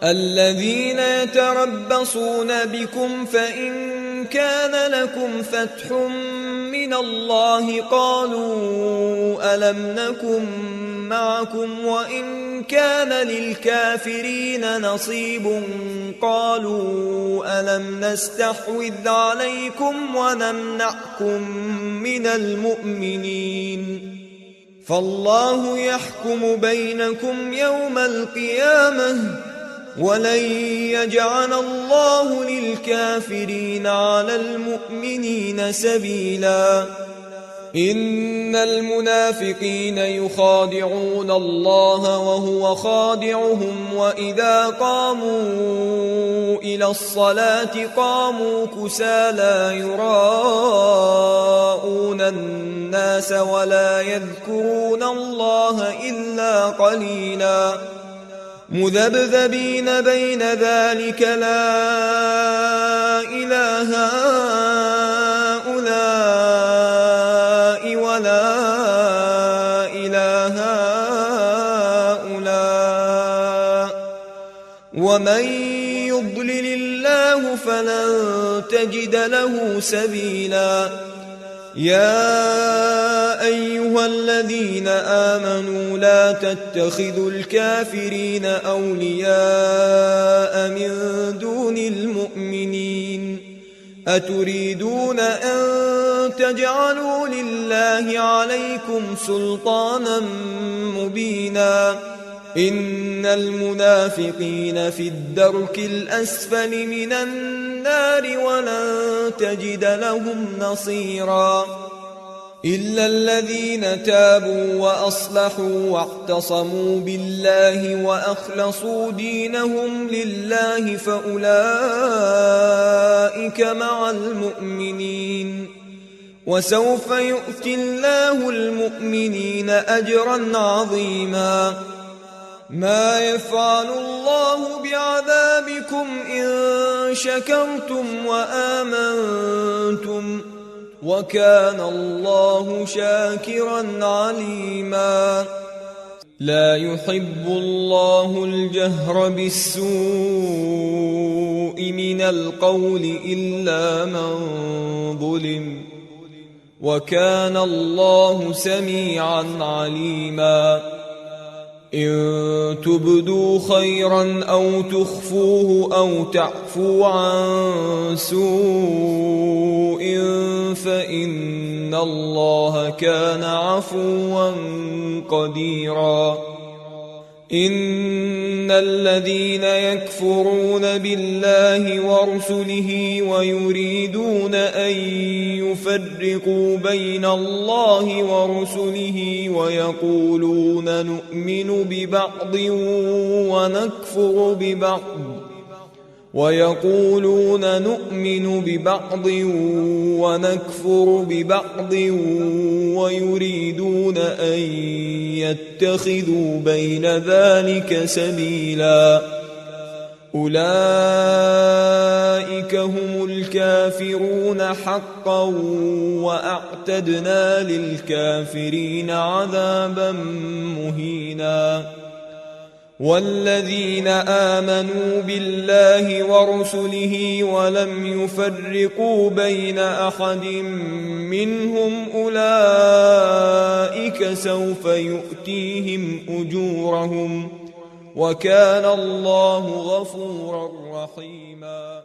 الذين يتربصون بكم فإن كان لكم فتح من الله قالوا ألم نكن معكم وإن كان للكافرين نصيب قالوا ألم نستحوذ عليكم ونمنعكم من المؤمنين فالله يحكم بينكم يوم القيامة ولن يجعل الله للكافرين على المؤمنين سبيلا إن المنافقين يخادعون الله وهو خادعهم وإذا قاموا إلى الصلاة قاموا كسالى يراءون الناس ولا يذكرون الله إلا قليلا مذبذبين بين ذلك لا إله هؤلاء ولا إله هؤلاء ومن يضلل الله فلن تجد له سبيلا يا أيها الذين آمنوا لا تتخذوا الكافرين أولياء من دون المؤمنين أتريدون أن تجعلوا لله عليكم سلطانا مبينا إن المنافقين في الدرك الأسفل من النار ولن تجد لهم نصيرا إلا الذين تابوا وأصلحوا واعتصموا بالله وأخلصوا دينهم لله فأولئك مع المؤمنين وسوف يؤتي الله المؤمنين أجرا عظيما ما يفعل الله بعذابكم إن شكرتم وآمنتم وكان الله شاكرا عليما لا يحب الله الجهر بالسوء من القول إلا من ظلم وكان الله سميعا عليما إن تبدوا خيرا أو تخفوه أو تعفوا عن سوء فإن الله كان عفوا قديرا إن الذين يكفرون بالله ورسله ويريدون أن يفرقوا بين الله ورسله ويقولون نؤمن ببعض ونكفر ببعض ويريدون أن يتخذوا بين ذلك سبيلا أولئك هم الكافرون حقا وأعتدنا للكافرين عذابا مهينا والذين آمنوا بالله ورسله ولم يفرقوا بين أحد منهم أولئك سوف يؤتيهم أجورهم وكان الله غفورا رحيما.